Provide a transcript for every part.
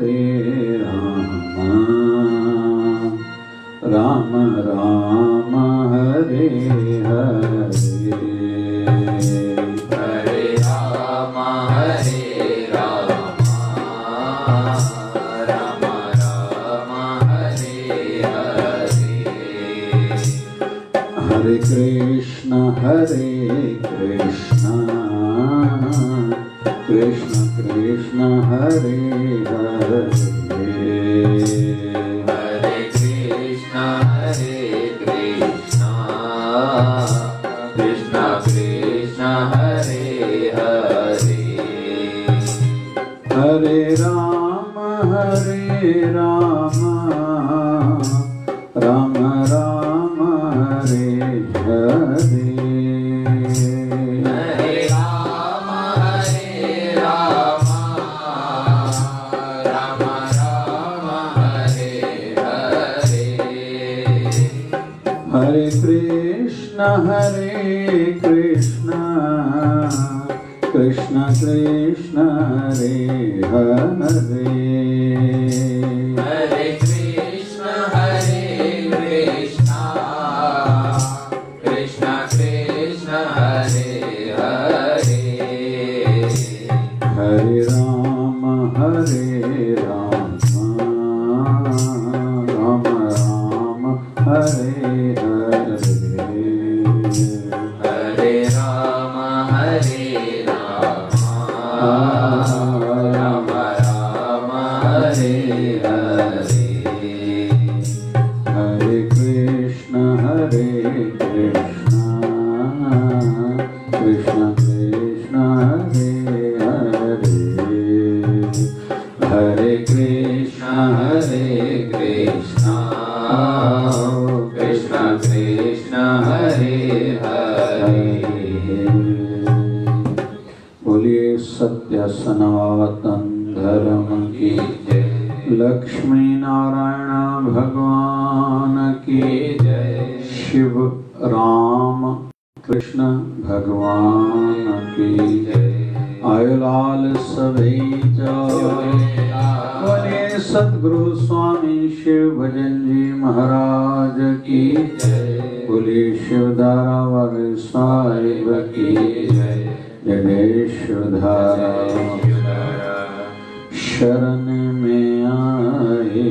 हरे राम, राम राम हरे हरे, हरे राम राम राम हरे हरे। हरे कृष्ण कृष्ण कृष्ण हरे हरे, हरे कृष्ण कृष्ण कृष्ण हरे हरे। हरे राम राम राम हरे हरे, हरे राम राम राम हरे हरे। हरे कृष्ण कृष्ण कृष्ण हरे हरे, हरे कृष्ण कृष्ण कृष्ण हरे हरे। हरे राम राम राम हरे हरे, हरे राम राम राम हरे हरे। हरे कृष्ण कृष्ण कृष्ण हरे हरे, हरे कृष्ण कृष्ण कृष्ण हरे हरे। बोलिए सत्य सनातन धर्म की जय, लक्ष्मी नारायण भगवान की जय। शिव राम कृष्ण भगवान की जय। आयुलाल सभी जय। बोलिए सद्गुरु स्वामी शिव भजन जी महाराज की जय। बोलिए शिवधारा वाले साहिब की जय। जय शिवधारा शरण में आए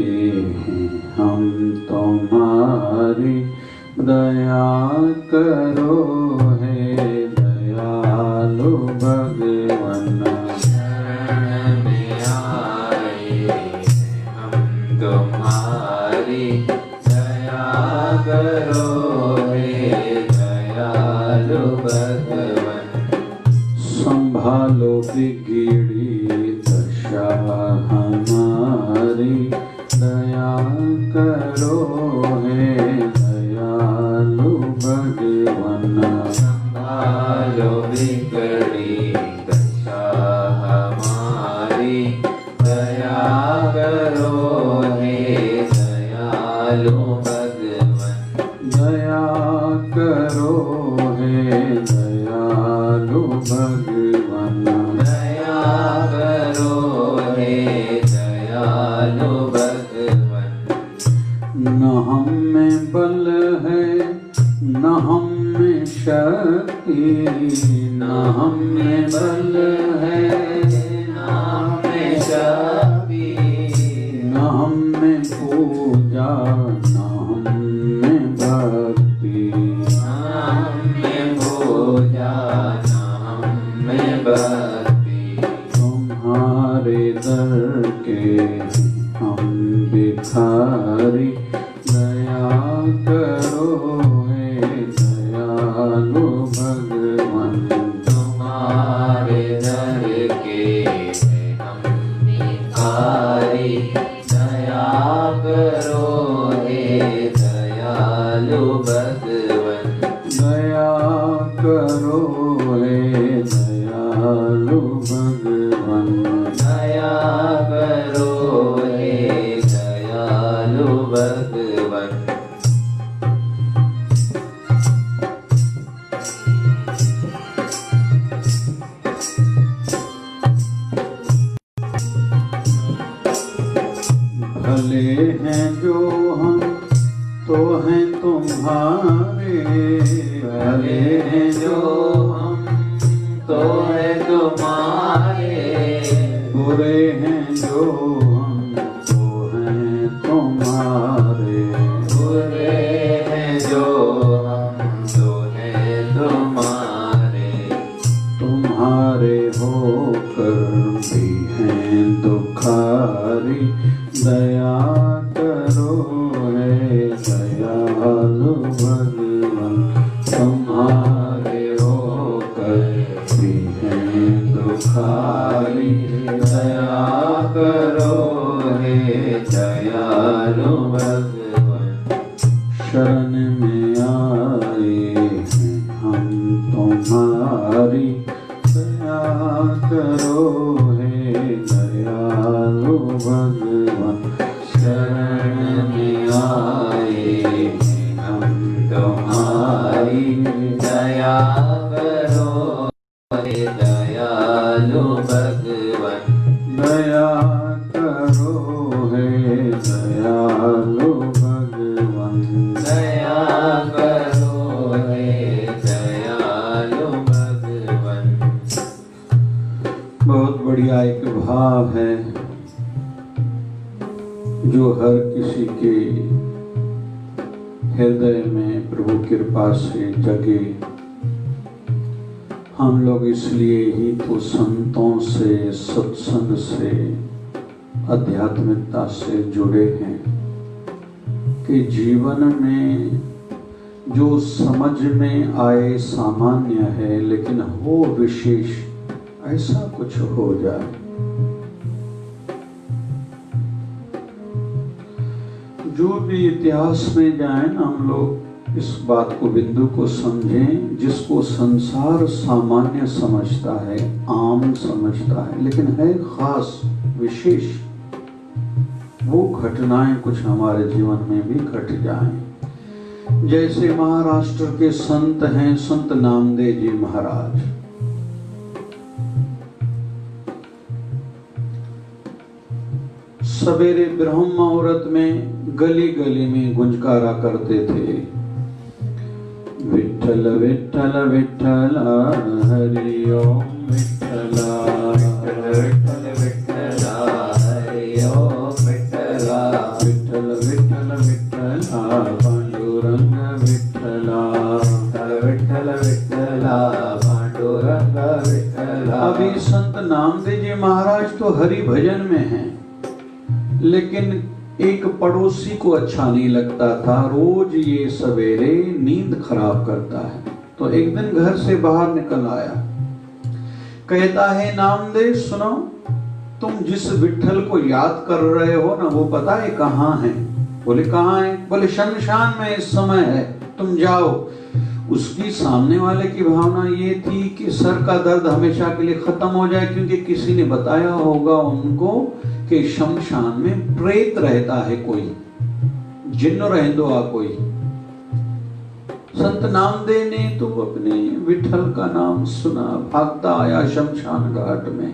हैं हम तुम्हारी, दया करो हे दयालु भगवान। शरण में आए हम तुम्हारी, दया करो हे दयालु भगवान। संभालो बिगड़ी दशा हमारी, दया करो हे दयालु भगवान। संभालो बिगड़ी दशा हमारी, दया करो हे दयालु भगवान। दया करो हे दयालु भगवान। दया करो हे दयालु भगवान। न हम में बल है न हम में शक्ति, न हम में बल है न हम में शक्ति, न हम में पूजा न हम में भक्ति। न हम में पूजा न हम में भक्ति। तुम्हारे दर के हम भिखारी, दया करो हे दयालु भगवान। तुम्हारे दर के हम भिखारी, दया करो हे दयालु भगवान। दया करो हे दयालु भगवान। दया करो हे दयालु भगवान। भले हैं जो हम तो हैं तुम्हारे, भले हैं जो हम तो हैं तुम्हारे, बुरे हैं जो हम तो हैं तुम्हारे, बुरे हैं जो हम तो हैं तुम्हारे, तुम्हारे होकर भी हैं दुखारी, दया करो है दयालु भगवान, तुम्हारे होकर भी हैं दुखारी, दया करो हे दयालु भगवान। शरण में आए हैं हम तुम्हारी, दया करो हे दयालु भगवान, शरण में आए हैं हम तुम्हारी, दया करो हे दयालु भगवान, दया करो हे दयालु भगवान, दया करो हे दयालु भगवान। बहुत बढ़िया एक भाव है जो हर किसी के हृदय में प्रभु कृपा से जगे। हम लोग इसलिए ही तो संतों से, सत्संग से, आध्यात्मिकता से जुड़े हैं कि जीवन में जो समझ में आए सामान्य है लेकिन हो विशेष, ऐसा कुछ हो जाए। जो भी इतिहास में जाए ना, हम लोग इस बात को, बिंदु को समझें, जिसको संसार सामान्य समझता है, आम समझता है, लेकिन है खास विशेष, वो घटनाएं कुछ हमारे जीवन में भी घट जाएं। जैसे महाराष्ट्र के संत हैं संत नामदेव जी महाराज। सवेरे ब्रह्म मुहूर्त में गली गली में गुंजकारा करते थे, विठ्ठल विठ्ठल विठ्ठल हरि ओम विठ्ठला, विठ्ठल विठ्ठल हरि ओम विठ्ठला, विठ्ठल विठ्ठल विठ्ठला पांडुरंग विठ्ठला, विठ्ठल विठ्ठला पांडुरंग विठ्ठला। अभी संत नामदेव जी महाराज तो हरि भजन में हैं, लेकिन एक पड़ोसी को अच्छा नहीं लगता था, रोज ये सवेरे नींद खराब करता है। तो एक दिन घर से बाहर निकल आया, कहता है नामदेव सुनो, तुम जिस विठ्ठल को याद कर रहे हो ना, वो पता है कहाँ है? बोले कहाँ है? बोले शमशान में इस समय है, तुम जाओ। उसकी सामने वाले की भावना ये थी कि सर का दर्द हमेशा के लिए खत्म हो जाए, क्योंकि किसी ने बताया होगा उनको कि शमशान में प्रेत रहता है, कोई जिन्न रहंदो आ कोई। संत नामदेव ने तो अपने विठल का नाम सुना, भागता आया शमशान घाट में।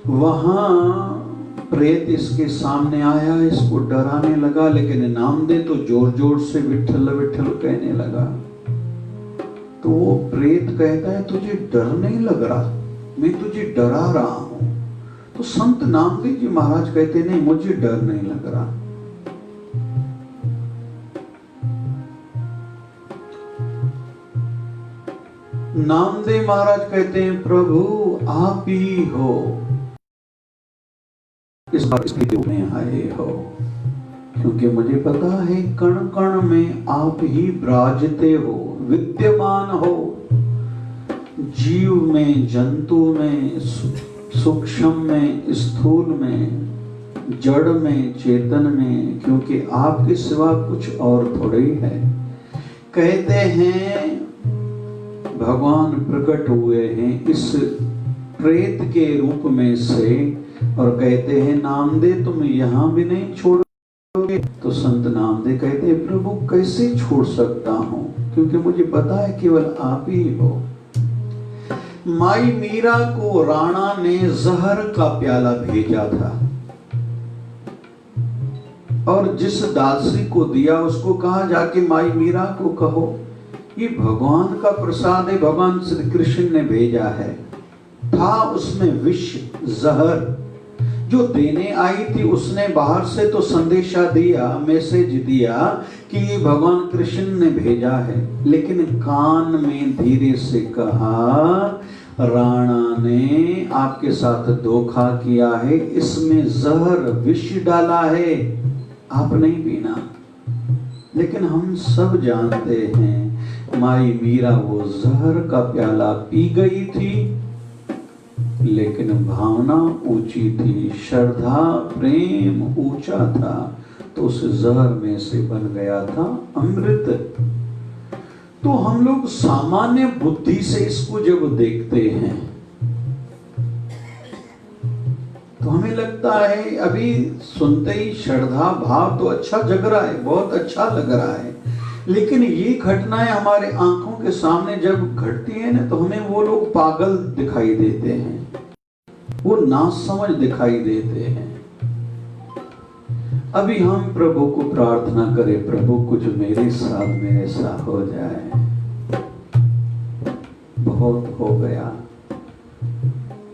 वहां प्रेत इसके सामने आया, इसको डराने लगा, लेकिन नामदेव तो जोर जोर से विठल विठल कहने लगा। तो वो प्रेत कहता है तुझे डर नहीं लग रहा? मैं तुझे डरा रहा हूं। तो संत नामदेव जी महाराज कहते नहीं, मुझे डर नहीं लग रहा। नामदेव महाराज कहते हैं प्रभु आप ही हो, इस बार इसके रूप में आए हो, क्योंकि मुझे पता है कण कण में आप ही विराजते हो, विद्यमान हो, जीव में, जंतु में, सूक्ष्म में, स्थूल में, जड़ में, चेतन में, क्योंकि आपके सिवा कुछ और थोड़े ही है। कहते हैं भगवान प्रकट हुए हैं इस प्रेत के रूप में से, और कहते हैं नामदेव तुम यहां भी नहीं छोड़ोगे। तो संत नामदेव कहते हैं प्रभु कैसे छोड़ सकता हूं, क्योंकि मुझे पता है केवल आप ही हो। माई मीरा को राणा ने जहर का प्याला भेजा था, और जिस दासी को दिया उसको कहा जाके माई मीरा को कहो ये भगवान का प्रसाद है, भगवान श्री कृष्ण ने भेजा है। था उसमें विष जहर, जो देने आई थी उसने बाहर से तो संदेशा दिया, मैसेज दिया कि ये भगवान कृष्ण ने भेजा है, लेकिन कान में धीरे से कहा राणा ने आपके साथ धोखा किया है, इसमें जहर विष डाला है, आप नहीं पीना। लेकिन हम सब जानते हैं माई मीरा वो जहर का प्याला पी गई थी, लेकिन भावना ऊंची थी, श्रद्धा प्रेम ऊंचा था, तो उस जहर में से बन गया था अमृत। तो हम लोग सामान्य बुद्धि से इसको जब देखते हैं तो हमें लगता है, अभी सुनते ही श्रद्धा भाव तो अच्छा जग रहा है, बहुत अच्छा लग रहा है, लेकिन ये घटनाएं हमारे आंखों के सामने जब घटती है ना, तो हमें वो लोग पागल दिखाई देते हैं, वो नासमझ दिखाई देते हैं। अभी हम प्रभु को प्रार्थना करें, प्रभु कुछ मेरे साथ में ऐसा हो जाए, बहुत हो गया।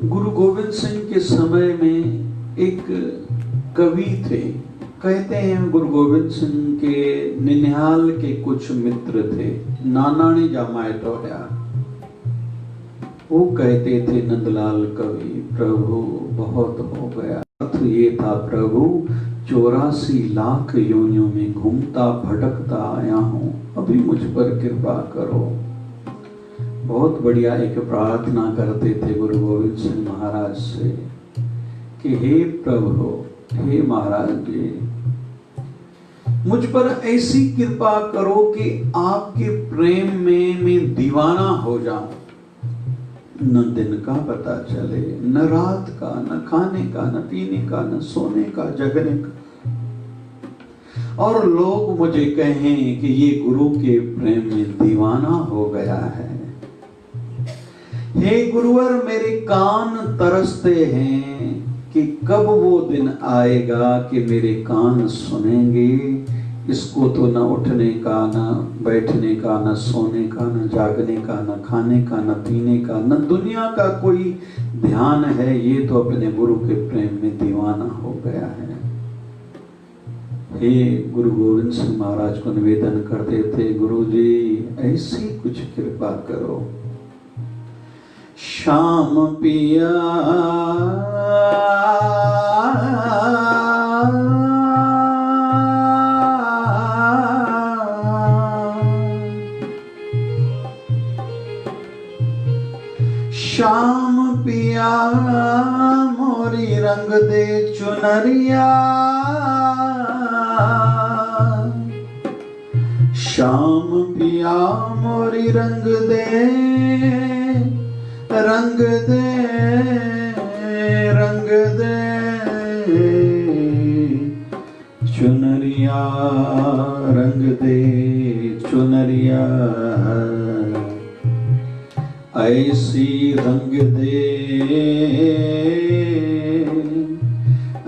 गुरु गोविंद सिंह के समय में एक कवि थे, कहते हैं गुरु गोविंद सिंह के निनिहाल के कुछ मित्र थे, नानाणी जमाए टोया, वो कहते थे नंदलाल कवि, प्रभु बहुत हो गया। अर्थ ये था, प्रभु 84 लाख योनियों में घूमता भटकता आया हूँ, अभी मुझ पर कृपा करो। बहुत बढ़िया एक प्रार्थना करते थे गुरु गोविंद सिंह महाराज से कि हे प्रभु, हे महाराज जी, मुझ पर ऐसी कृपा करो कि आपके प्रेम में मैं दीवाना हो जाऊं, न दिन का पता चले, न रात का, न खाने का, न पीने का, न सोने का, जगने का, और लोग मुझे कहें कि ये गुरु के प्रेम में दीवाना हो गया है। हे गुरुवर, मेरे कान तरसते हैं कि कब वो दिन आएगा कि मेरे कान सुनेंगे। इसको तो न उठने का, न बैठने का, न सोने का, न जागने का, न खाने का, न पीने का, न दुनिया का कोई ध्यान है, ये तो अपने गुरु के प्रेम में दीवाना हो गया है। हे गुरु गोविंद सिंह महाराज को निवेदन करते थे, गुरु जी ऐसी कुछ कृपा करो। श्याम पिया श्याम पिया मोरी रंग दे चुनरिया, श्याम पिया मोरी रंग दे, रंग दे, रंग दे चुनरिया, रंग दे चुनरिया, ऐसी रंग दे,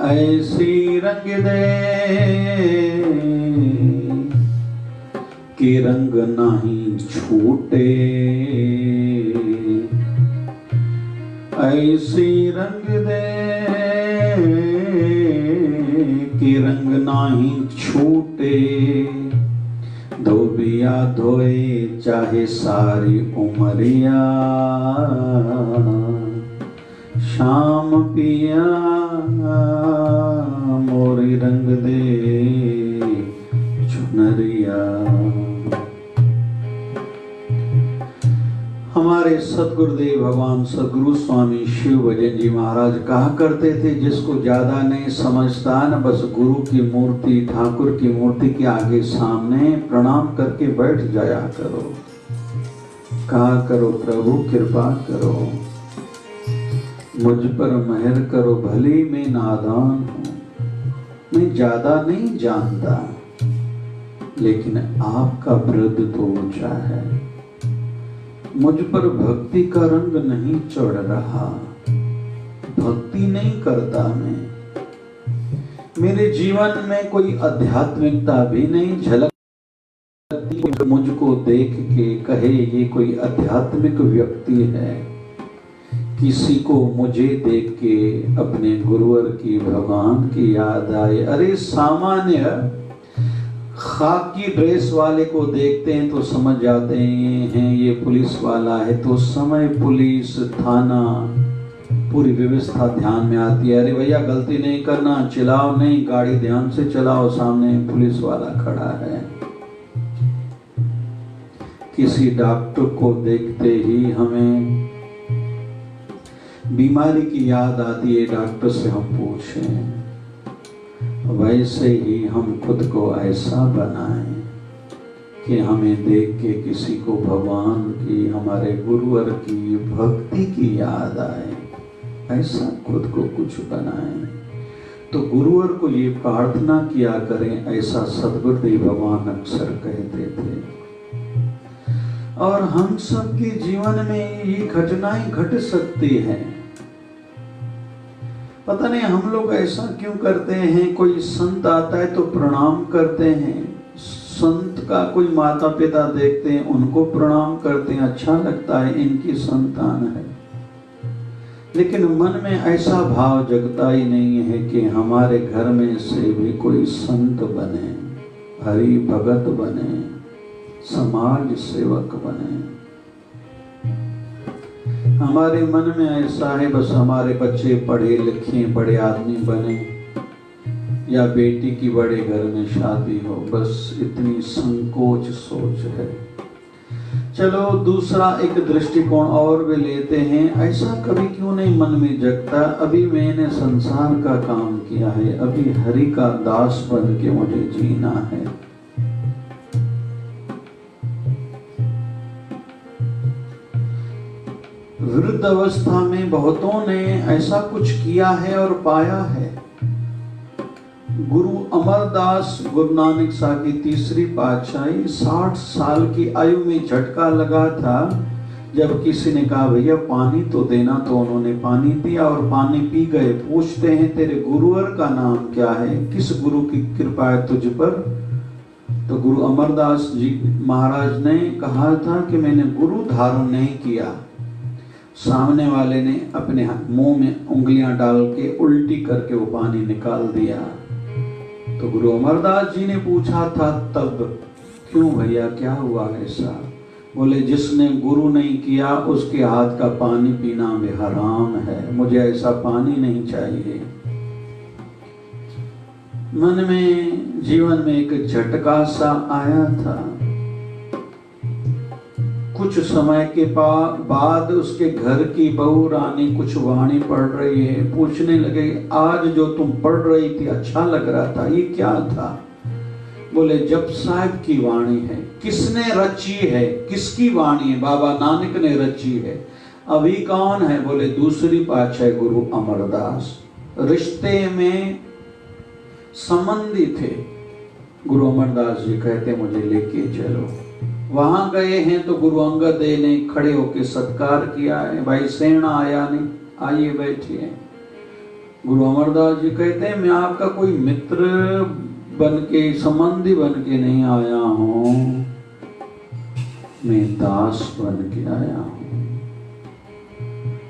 ऐसी रंग दे कि रंग नहीं छूटे, ऐसी रंग दे कि रंग नहीं छूटे। धोबिया धोए चाहे सारी उमरिया, श्याम पिया मोरी रंग दे चुनरिया। हमारे सतगुरुदेव भगवान सदगुरु स्वामी शिव भजन जी महाराज कहा करते थे, जिसको ज्यादा नहीं समझता न, बस गुरु की मूर्ति, ठाकुर की मूर्ति के आगे सामने प्रणाम करके बैठ जाया करो, कहा करो प्रभु कृपा करो, मुझ पर मेहर करो, भले मैं नादान हूं, मैं ज्यादा नहीं जानता, लेकिन आपका वृद्ध तो ऊंचा है, मुझ पर भक्ति का रंग नहीं चढ़ रहा, भक्ति नहीं करता मैं, मेरे जीवन में कोई आध्यात्मिकता भी नहीं झलकती। मुझको देख के कहे ये कोई आध्यात्मिक व्यक्ति है, किसी को मुझे देख के अपने गुरुवर की, भगवान की याद आए। अरे सामान्य खाकी ड्रेस वाले को देखते हैं तो समझ जाते हैं ये पुलिस वाला है, तो समय पुलिस थाना पूरी व्यवस्था ध्यान में आती है। अरे भैया गलती नहीं करना, चिल्लाओ नहीं, गाड़ी ध्यान से चलाओ, सामने पुलिस वाला खड़ा है। किसी डॉक्टर को देखते ही हमें बीमारी की याद आती है, डॉक्टर से हम पूछें। वैसे ही हम खुद को ऐसा बनाएं कि हमें देख के किसी को भगवान की, हमारे गुरुवर की, भक्ति की याद आए। ऐसा खुद को कुछ बनाएं। तो गुरुवर को ये प्रार्थना किया करें, ऐसा सद्गुरुदेव भगवान अक्सर कहते थे। और हम सबके जीवन में ये घटनाएं घट सकती हैं। पता नहीं हम लोग ऐसा क्यों करते हैं, कोई संत आता है तो प्रणाम करते हैं, संत का कोई माता पिता देखते हैं उनको प्रणाम करते हैं, अच्छा लगता है इनकी संतान है। लेकिन मन में ऐसा भाव जगता ही नहीं है कि हमारे घर में से भी कोई संत बने, हरि भगत बने, समाज सेवक बने। हमारे मन में ऐसा है बस हमारे बच्चे पढ़े लिखे बड़े आदमी बने, या बेटी की बड़े घर में शादी हो, बस इतनी संकोच सोच है। चलो दूसरा एक दृष्टिकोण और भी लेते हैं। ऐसा कभी क्यों नहीं मन में जगता, अभी मैंने संसार का काम किया है, अभी हरि का दास बन के मुझे जीना है। वृद्ध अवस्था में बहुतों ने ऐसा कुछ किया है और पाया है। गुरु अमरदास गुरु नानक साहब की तीसरी पातशाही 60 साल की आयु में झटका लगा था। जब किसी ने कहा भैया पानी तो देना, तो उन्होंने पानी दिया और पानी पी गए। पूछते हैं तेरे गुरुवर का नाम क्या है, किस गुरु की कृपा है तुझ पर? तो गुरु अमरदास जी महाराज ने कहा था कि मैंने गुरु धारण नहीं किया। सामने वाले ने अपने मुंह में उंगलियां डाल के उल्टी करके वो पानी निकाल दिया। तो गुरु अमरदास जी ने पूछा था तब, क्यों भैया क्या हुआ ऐसा? बोले जिसने गुरु नहीं किया उसके हाथ का पानी पीना भी हराम है, मुझे ऐसा पानी नहीं चाहिए। मन में जीवन में एक झटका सा आया था। कुछ समय के बाद उसके घर की बहू रानी कुछ वाणी पढ़ रही है, पूछने लगे आज जो तुम पढ़ रही थी अच्छा लग रहा था, ये क्या था? बोले जप साहब की वाणी है। किसने रची है, किसकी वाणी है? बाबा नानक ने रची है। अभी कौन है? बोले दूसरी पातशाही गुरु अमरदास। रिश्ते में संबंधी थे। गुरु अमरदास जी कहते मुझे लेके चलो। वहां गए हैं तो गुरु अंगद देव ने खड़े होकर सत्कार किया है। भाई सेना आया नहीं, आइए बैठिए। गुरु अमरदास जी कहते हैं मैं आपका कोई मित्र बन के, संबंधी बन के नहीं आया हूं, मैं दास बन के आया हूं।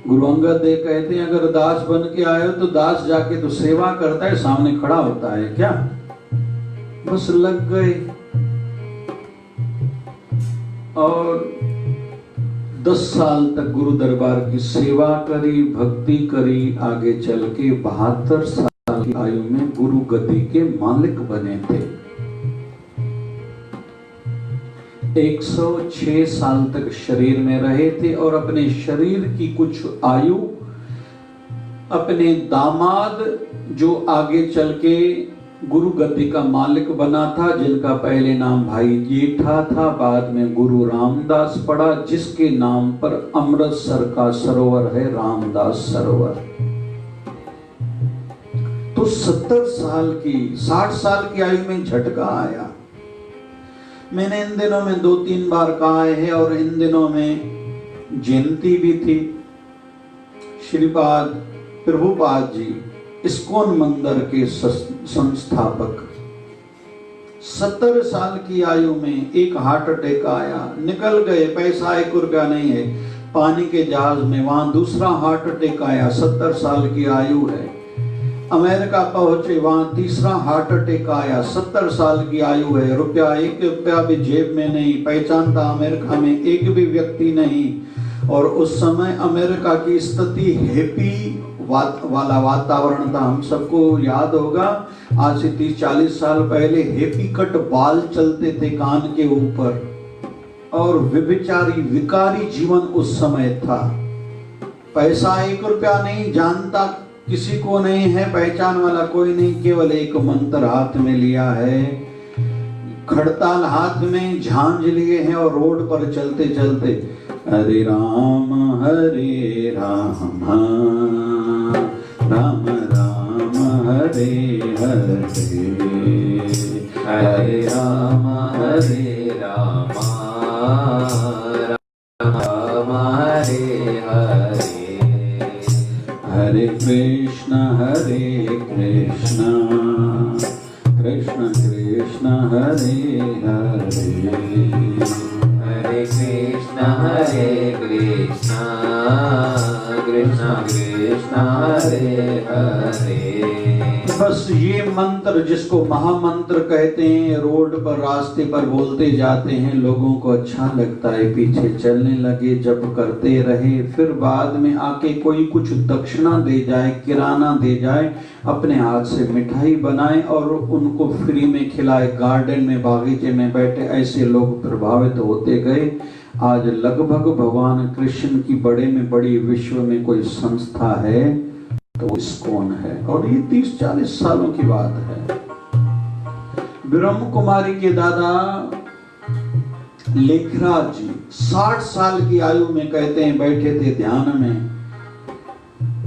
गुरु अंगद देव कहते हैं अगर दास बन के आए हो तो दास जाके तो सेवा करता है, सामने खड़ा होता है क्या? बस लग गए और 10 साल तक गुरु दरबार की सेवा करी, भक्ति करी। आगे चल के 72 साल की आयु में गुरु गद्दी के मालिक बने थे। 106 साल तक शरीर में रहे थे और अपने शरीर की कुछ आयु अपने दामाद जो आगे चल के गुरु गद्दी का मालिक बना था, जिनका पहले नाम भाई जेठा था, बाद में गुरु रामदास पड़ा, जिसके नाम पर अमृतसर का सरोवर है रामदास सरोवर। तो 70 साल की 60 साल की आयु में झटका आया। मैंने इन दिनों में 2-3 बार कहा है और इन दिनों में जयंती भी थी। श्रीपाद प्रभुपाद जी इस्कॉन मंदिर के संस्थापक। 70 साल की आयु में एक हार्ट अटैक आया, निकल गए, पैसा 1 रुपया नहीं है, पानी के जहाज में। वहां दूसरा हार्ट अटैक आया, 70 साल की आयु है। अमेरिका पहुंचे, वहां तीसरा हार्ट अटैक आया, 70 साल की आयु है, 1 रुपया भी जेब में नहीं, पहचानता अमेरिका में एक भी व्यक्ति नहीं। और उस समय अमेरिका की स्थिति हैप्पी वाला वातावरण था। हम सबको याद होगा, आज से 30-40 साल पहले हैप्पी कट बाल चलते थे कान के ऊपर, और व्यभिचारी विकारी जीवन उस समय था। पैसा 1 रुपया नहीं, जानता किसी को नहीं है, पहचान वाला कोई नहीं, केवल एक मंत्र हाथ में लिया है, खड़ताल हाथ में झांझ लिए हैं, और रोड पर चलते चलते हरे राम राम राम हरे हरे, हरे राम राम हरे हरे, हरे कृष्ण कृष्ण कृष्ण हरे हरे, हरे कृष्ण कृष्ण कृष्ण हरे हरे। बस ये मंत्र जिसको महामंत्र कहते हैं, रोड पर रास्ते पर बोलते जाते हैं, लोगों को अच्छा लगता है, पीछे चलने लगे, जब करते रहे। फिर बाद में आके कोई कुछ दक्षिणा दे जाए, किराना दे जाए, अपने हाथ से मिठाई बनाए और उनको फ्री में खिलाए, गार्डन में बागीचे में बैठे, ऐसे लोग प्रभावित होते गए। आज लगभग भगवान कृष्ण की बड़े में बड़ी विश्व में कोई संस्था है तो इस्कॉन है, और ये 30-40 सालों की बात है। ब्रह्म कुमारी के दादा लेखराज जी 60 साल की आयु में कहते हैं बैठे थे ध्यान में,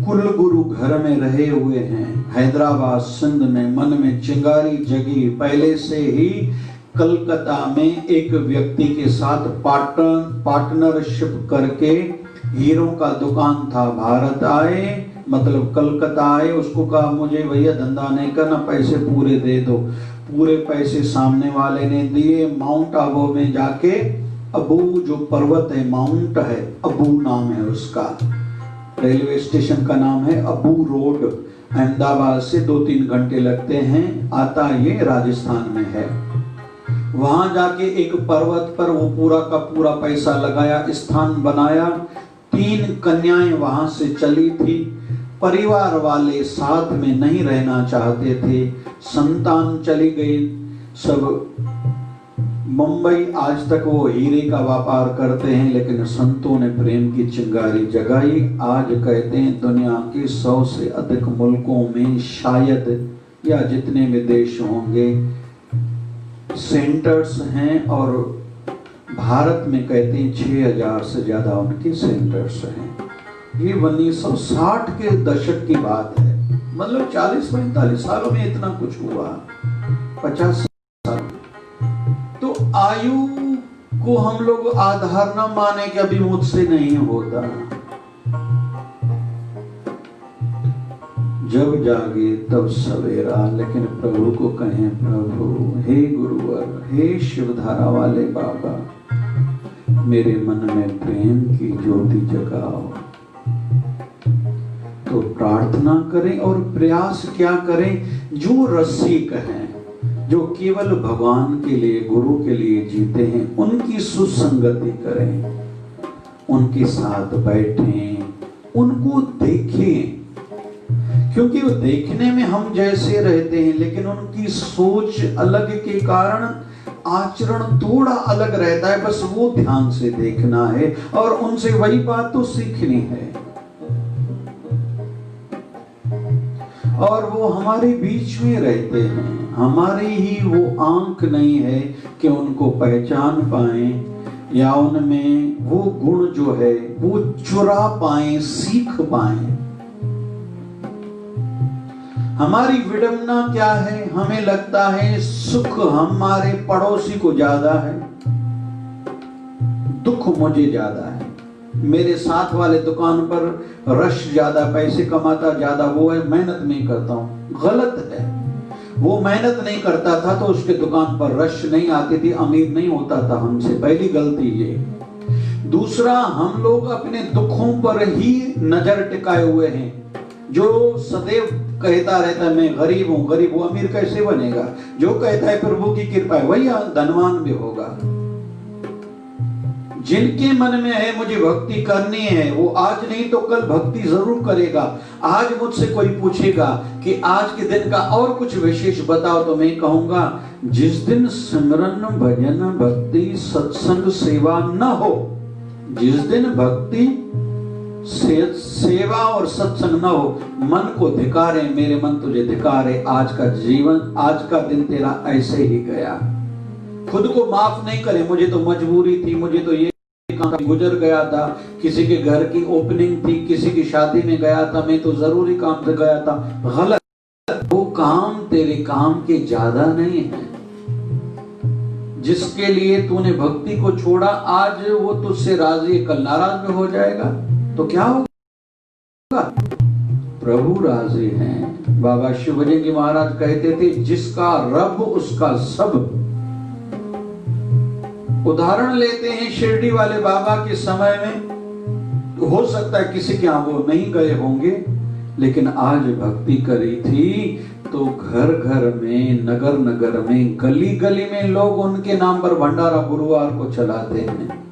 कुल गुरु घर में रहे हुए हैं, हैदराबाद सिंध में, मन में चिंगारी जगी। पहले से ही कलकत्ता में एक व्यक्ति के साथ पार्टनरशिप करके हीरों का दुकान था। भारत आए, मतलब कलकत्ता आए, उसको कहा मुझे भैया धंधा नहीं करना, पैसे पूरे दे दो। पूरे पैसे सामने वाले ने दिए। माउंट आबू में जाके, अबू जो पर्वत है, माउंट है, अबू नाम है उसका, रेलवे स्टेशन का नाम है अबू रोड। अहमदाबाद से 2-3 घंटे लगते हैं, आता ये राजस्थान में है। वहां जाके एक पर्वत पर वो पूरा का पूरा पैसा लगाया, स्थान बनाया। 3 कन्याएं वहां से चली थी। परिवार वाले साथ में नहीं रहना चाहते थे, संतान चली गई सब मुंबई। आज तक वो हीरे का व्यापार करते हैं, लेकिन संतों ने प्रेम की चिंगारी जगाई। आज कहते हैं दुनिया के 100 से अधिक मुल्कों में शायद, या जितने भी देश होंगे, सेंटर्स हैं, और भारत में कहते हैं 6000 से ज्यादा उनके सेंटर्स हैं। ये 1960 के दशक की बात है, मतलब 40-45 सालों में इतना कुछ हुआ, 50 साल। तो आयु को हम लोग आधार न माने कि अभी मुझसे नहीं होता। जब जागे तब सवेरा, लेकिन प्रभु को कहें, प्रभु हे गुरुवर, हे शिवधारा वाले बाबा, मेरे मन में प्रेम की ज्योति जगाओ। तो प्रार्थना करें और प्रयास क्या करें, जो रसिक हैं, जो केवल भगवान के लिए, गुरु के लिए जीते हैं, उनकी सुसंगति करें, उनके साथ बैठें, उनको देखें। क्योंकि वो देखने में हम जैसे रहते हैं, लेकिन उनकी सोच अलग के कारण आचरण थोड़ा अलग रहता है। बस वो ध्यान से देखना है और उनसे वही बात तो सीखनी है। और वो हमारे बीच में रहते हैं, हमारी ही वो आंख नहीं है कि उनको पहचान पाएं, या उनमें वो गुण जो है वो चुरा पाएं, सीख पाएं। हमारी विडंबना क्या है, हमें लगता है सुख हमारे पड़ोसी को ज्यादा है, दुख मुझे ज्यादा है। मेरे साथ वाले दुकान पर रश ज्यादा, पैसे कमाता ज्यादा, वो है मेहनत नहीं करता हूँ। गलत है। वो मेहनत नहीं करता था तो उसके दुकान पर रश नहीं आती थी, अमीर नहीं होता था हमसे। पहली गलती ये। दूसरा, हम लोग अपने दुखों पर ही नजर टिकाए हुए हैं। जो सदैव कहता रहता है मैं गरीब हूं, गरीब हूं, अमीर कैसे बनेगा? जो कहता है प्रभु की कृपा है वही धनवान भी होगा। जिनके मन में है मुझे भक्ति करनी है, वो आज नहीं तो कल भक्ति जरूर करेगा। आज मुझसे कोई पूछेगा कि आज के दिन का और कुछ विशेष बताओ, तो मैं कहूंगा जिस दिन सिमरन भजन भक्ति सत्संग सेवा न हो, जिस दिन भक्ति सेवा और सत्संग न हो, मन को धिकारे, मेरे मन तुझे धिकारे, आज का जीवन, आज का दिन तेरा ऐसे ही गया। खुद को माफ नहीं करे, मुझे तो मजबूरी थी, मुझे तो ये काम गुजर गया था, किसी के घर की ओपनिंग थी, किसी की शादी में गया था, मैं तो जरूरी काम से गया था। गलत। वो काम तेरे काम के ज्यादा नहीं है। जिसके लिए तूने भक्ति को छोड़ा, आज वो तुझसे राजी, कल नाराज भी हो जाएगा तो क्या होगा? प्रभु राजी हैं। बाबा शिवजी जी महाराज कहते थे जिसका रब उसका सब। उदाहरण लेते हैं शिरडी वाले बाबा के समय में, हो सकता है किसी के यहां वो नहीं गए होंगे, लेकिन आज भक्ति करी थी तो घर घर में, नगर नगर में, गली गली में लोग उनके नाम पर भंडारा गुरुवार को चलाते हैं।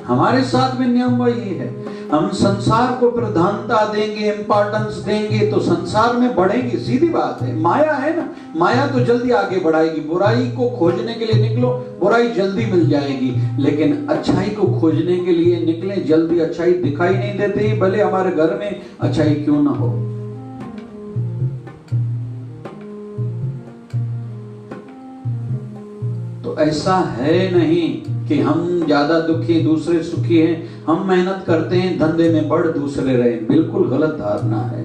हमारे साथ भी नियम वही है। हम संसार को प्रधानता देंगे, इंपॉर्टेंस देंगे तो संसार में बढ़ेंगे, सीधी बात है। माया है ना, माया तो जल्दी आगे बढ़ाएगी। बुराई को खोजने के लिए निकलो, बुराई जल्दी मिल जाएगी, लेकिन अच्छाई को खोजने के लिए निकले, जल्दी अच्छाई दिखाई नहीं देती, भले हमारे घर में अच्छाई क्यों ना हो। तो ऐसा है नहीं कि हम ज्यादा दुखी दूसरे सुखी हैं, हम मेहनत करते हैं धंधे में बढ़ दूसरे रहे। बिल्कुल गलत धारणा है।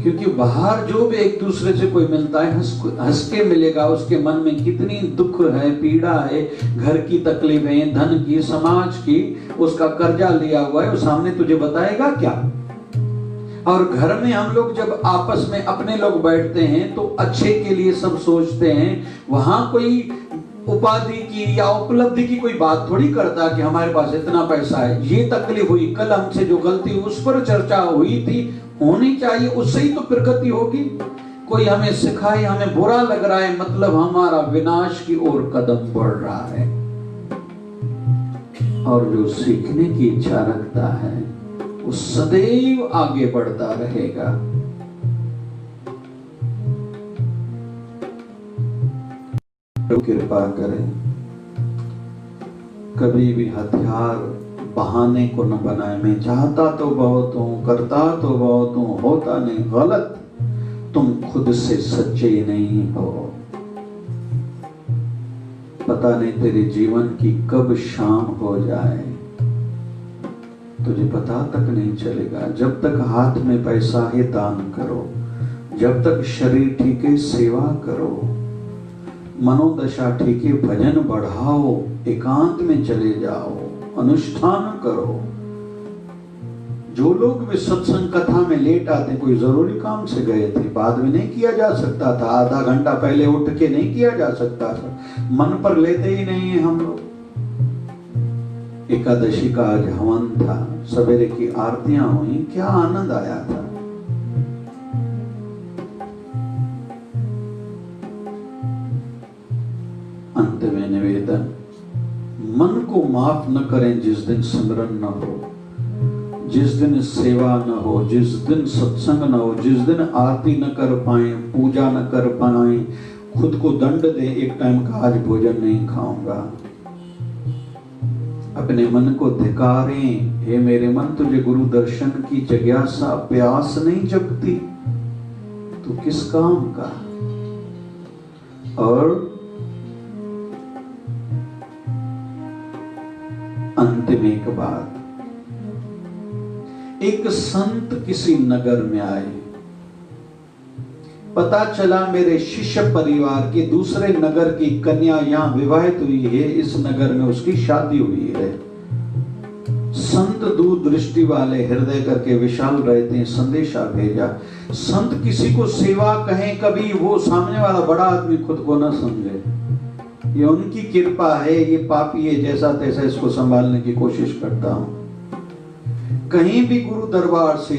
क्योंकि बाहर जो भी एक दूसरे से कोई मिलता है हंस के मिलेगा, उसके मन में कितनी दुख है, पीड़ा है, घर की तकलीफें, धन की, समाज की, उसका कर्जा लिया हुआ है, वो सामने तुझे बताएगा क्या? और घर में हम लोग जब आपस में अपने लोग बैठते हैं तो अच्छे के लिए सब सोचते हैं। वहां कोई उपाधि की या उपलब्धि की कोई बात थोड़ी करता कि हमारे पास इतना पैसा है, ये तकलीफ हुई, कल हमसे जो गलती उस पर चर्चा हुई थी, होनी चाहिए, उससे ही तो प्रगति होगी। कोई हमें सिखाए, हमें बुरा लग रहा है, मतलब हमारा विनाश की ओर कदम बढ़ रहा है। और जो सीखने की इच्छा रखता है वो सदैव आगे बढ़ता रहेगा। कृपा करें, कभी भी हथियार बहाने को न बनाए। मैं चाहता तो बहुत हूं, करता तो बहुत हूं, होता नहीं। गलत। तुम खुद से सच्चे नहीं हो। पता नहीं तेरे जीवन की कब शाम हो जाए, तुझे पता तक नहीं चलेगा। जब तक हाथ में पैसा है दान करो, जब तक शरीर ठीक है सेवा करो, मनोदशा ठीक है भजन बढ़ाओ, एकांत में चले जाओ, अनुष्ठान करो। जो लोग भी सत्संग कथा में लेट आते, कोई जरूरी काम से गए थे, बाद में नहीं किया जा सकता था, आधा घंटा पहले उठ के नहीं किया जा सकता था, मन पर लेते ही नहीं है हम लोग। एकादशी का आज हवन था, सवेरे की आरतियां हुई, क्या आनंद आया था। अंत में निवेदन, मन को माफ न करें जिस दिन सिमरन न हो, जिस दिन सेवा न हो, जिस दिन सत्संग न हो, जिस दिन आरती न कर पाए, पूजा न कर पाए, खुद को दंड दे, एक टाइम का आज भोजन नहीं खाऊंगा। अपने मन को धिकारें, हे मेरे मन तुझे गुरु दर्शन की जिज्ञासा प्यास नहीं जगती तो किस काम का। और अंतिम एक बात, एक संत किसी नगर में आए, पता चला मेरे शिष्य परिवार के दूसरे नगर की कन्या यहां विवाहित हुई है, इस नगर में उसकी शादी हुई है। संत दूरदृष्टि वाले हृदय करके विशाल रहते हैं, संदेशा भेजा। संत किसी को सेवा कहें, कभी वो सामने वाला बड़ा आदमी खुद को न समझे, ये उनकी कृपा है, ये पापी है, जैसा तैसा इसको संभालने की कोशिश करता हूं। कहीं भी गुरु दरबार से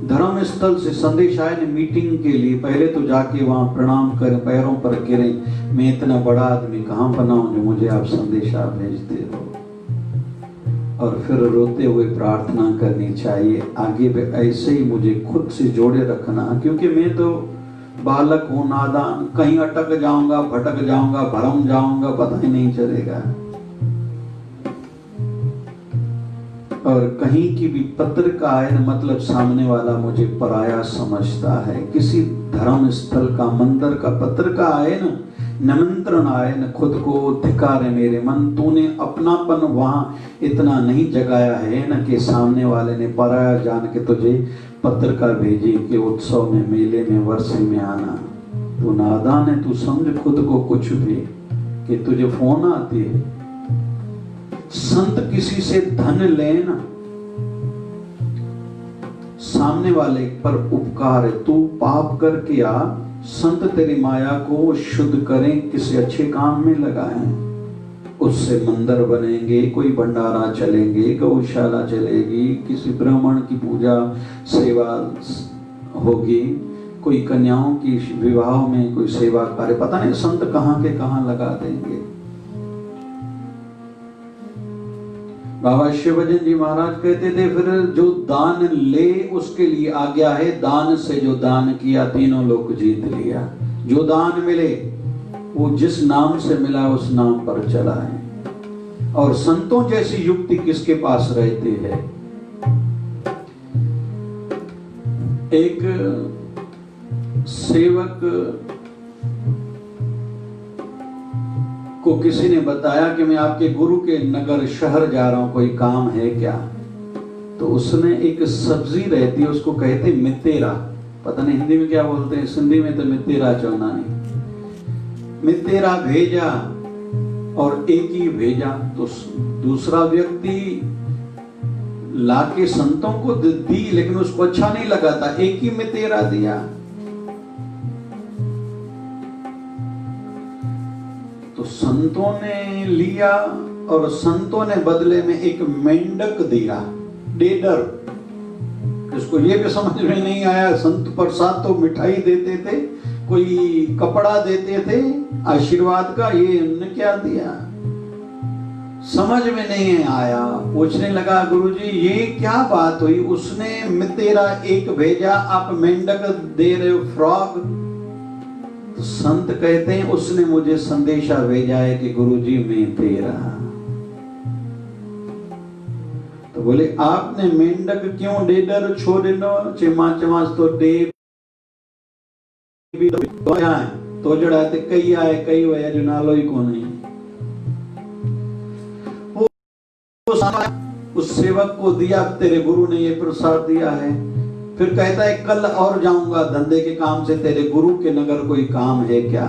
धर्म स्थल से संदेश आए न मीटिंग के लिए, पहले तो जाके वहां प्रणाम करें, पैरों पर गिरें, मैं इतना बड़ा आदमी कहां बनाऊं जो मुझे आप संदेशा भेजते हो, और फिर रोते हुए प्रार्थना करनी चाहिए, आगे भी ऐसे ही मुझे खुद से जोड़े रखना, क्योंकि मैं तो बालक हूं, नादान, कहीं अटक जाऊंगा, भटक जाऊंगा, भरम जाऊंगा, पता ही नहीं चलेगा। और कहीं की भी पत्रिका आए न, मतलब सामने वाला मुझे पराया समझता है। किसी धर्म स्थल का, मंदिर का पत्रिका आए न, निमंत्रण आए न, खुद को धिक्कारे मेरे मन, तूने अपनापन वहां इतना नहीं जगाया है न कि सामने वाले ने पराया जान के तुझे पत्रिका भेजी कि उत्सव में, मेले में, वर्षे में आना। तू नादान है, तू समझ खुद को कुछ भी कि तुझे फोन आती है। संत किसी से धन लेना, सामने वाले पर उपकार है, तू पाप करके आ, संत तेरी माया को शुद्ध करें, किसी अच्छे काम में लगाएं, उससे मंदिर बनेंगे, कोई भंडारा चलेंगे, गौशाला चलेगी, किसी ब्राह्मण की पूजा सेवा होगी, कोई कन्याओं की विवाह में कोई सेवा कार्य, पता नहीं संत कहां के कहां लगा देंगे। बाबा शिवभजन जी महाराज कहते थे, फिर जो दान ले उसके लिए आज्ञा है, दान से जो दान किया तीनों लोक जीत लिया। जो दान मिले वो जिस नाम से मिला उस नाम पर चला है। और संतों जैसी युक्ति किसके पास रहती है? एक सेवक को किसी ने बताया कि मैं आपके गुरु के नगर शहर जा रहा हूं, कोई काम है क्या? तो उसने एक सब्जी रहती है, उसको कहते मितेरा, पता नहीं हिंदी में क्या बोलते हैं, सिंधी में तो मितेरा चौना नहीं, मितेरा भेजा और एक ही भेजा। तो दूसरा व्यक्ति लाके संतों को दी, लेकिन उसको अच्छा नहीं लगा था, एक ही मितेरा दिया। तो संतों ने लिया और संतों ने बदले में एक मेंढक दिया, डेडर। इसको ये भी समझ में नहीं आया, संत प्रसाद तो मिठाई देते थे, कोई कपड़ा देते थे आशीर्वाद का, ये उन्होंने क्या दिया समझ में नहीं आया। पूछने लगा, गुरुजी ये क्या बात हुई? उसने मितेरा एक भेजा, आप मेंढक दे रहे हो, फ्रॉग। तो संत कहते हैं उसने मुझे संदेशा भेजा है कि गुरुजी मैं तेरा। तो बोले आपने मेंढक क्यों डेडर छोड़ नो, चिमा चमास तो डे तो जड़ाते कई आए कई वया जो नालो ही को नहीं। उस सेवक को दिया, तेरे गुरु ने ये प्रसाद दिया है। फिर कहता है कल और जाऊंगा धंधे के काम से, तेरे गुरु के नगर कोई काम है क्या?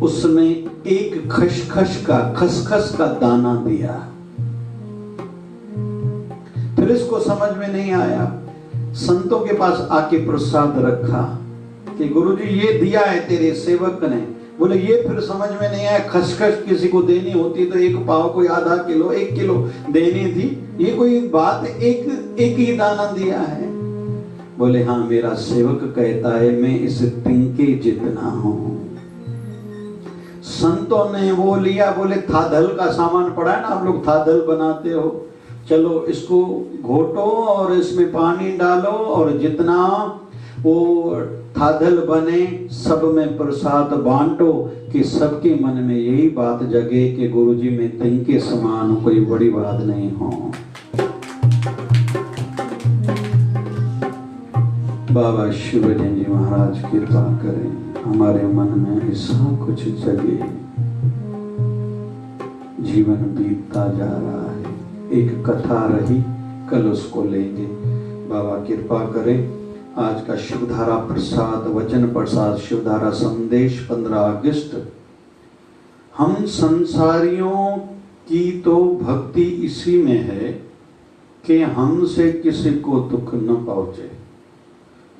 उसने एक खसखस का दाना दिया। फिर इसको समझ में नहीं आया, संतों के पास आके प्रसाद रखा कि गुरुजी ये दिया है तेरे सेवक ने। बोले ये फिर समझ में नहीं आया, खसखस किसी को देनी होती तो एक पाव कोई आधा किलो 1 किलो देनी थी, ये कोई बात, एक ही दाना दिया है। बोले हाँ मेरा सेवक कहता है मैं इस तिनके जितना हूं। संतों ने वो लिया, बोले थादल का सामान पड़ा है ना, आप लोग थादल बनाते हो, चलो इसको घोटो और इसमें पानी डालो और जितना वो थादल बने सब में प्रसाद बांटो, कि सबके मन में यही बात जगे कि गुरुजी मैं तिनके समान हूं, कोई बड़ी बात नहीं हो। बाबा शिवभजन जी महाराज कृपा करें, हमारे मन में ऐसा कुछ जगे। जीवन बीतता जा रहा है, एक कथा रही, कल उसको लेंगे। बाबा कृपा करें। आज का शिवधारा प्रसाद, वचन प्रसाद, शिवधारा संदेश 15 अगस्त। हम संसारियों की तो भक्ति इसी में है कि हमसे किसी को दुख न पहुंचे।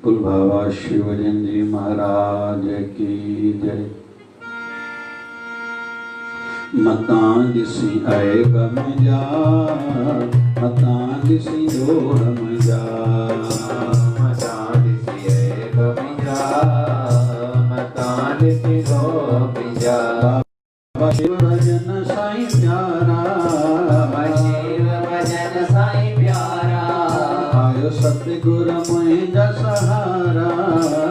बोल बाबा शिवजन जी महाराज की जय। मतां दिसी आए गम जा, मतां दिसी दो हम जा, मतां दिसी आए गम जा, मतां दिसी दो हम जा। बाबा शिव भजन साईं प्यारा, बाबा शिव भजन साईं प्यारा, आयो सतगुर मैं जसहारा,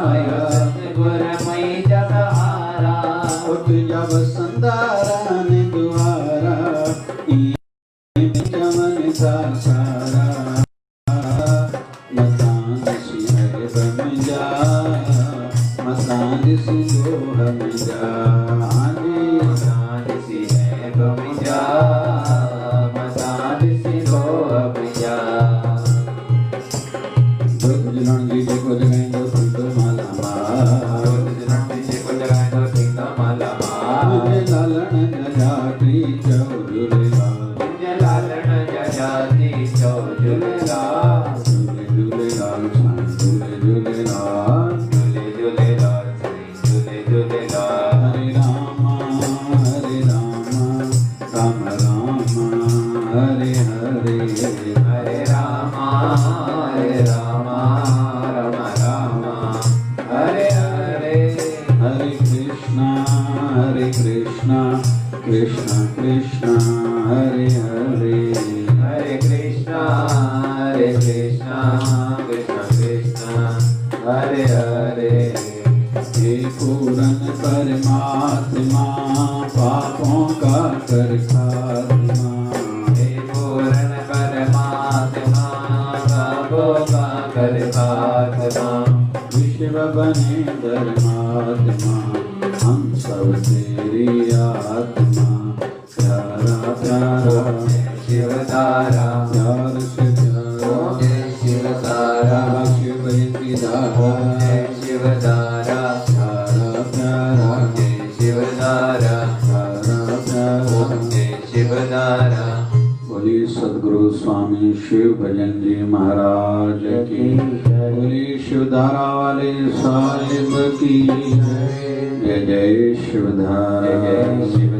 आयो सतगुर मैं जसहारा। उठ जा बसंदारा ने द्वारा, चमन का सारा, मतां दिसी है बन जा, मतां दिसी दो हम जा। मतां दिसी है गम जा, मतां दिसी दो हम जा। जुलण जी को जगाई दो तुम माला माँ, मुझे लालन जजाती चौ झूलेलाल, लालन जजाती चौ झूलेलाल, झूले झूलेलाल साईं झूले झूलेलाल, झूले झूलेलाल साईं झूले झूलेलाल। हरे राम राम राम हरे हरे, हरे राम राम राम हरे हरे। हरे कृष्णा कृष्ण कृष्ण हरे हरे, हरे कृष्णा कृष्ण कृष्ण हरे हरे। हे पूरन परमात्मा पापों का कर खात्मा, हे पूर्ण परमात्मा पापों का कर खात्मा, विश्व बने धर्मात्मा हम सब तेरी आत्मा। प्यारा प्यारा शिवतारा, प्यार से प्यारा जय शिवतारा, शिव की धारा, जय शिवतारा, प्यारा प्यारा जय शिवतारा, प्यारा प्यारा। जय शिवतारा। बोलिए सदगुरु स्वामी शिव भजन जी महाराज की, बोलिए शिवधारा वाले साहिब की जय। जय शिवधारा। जय शिव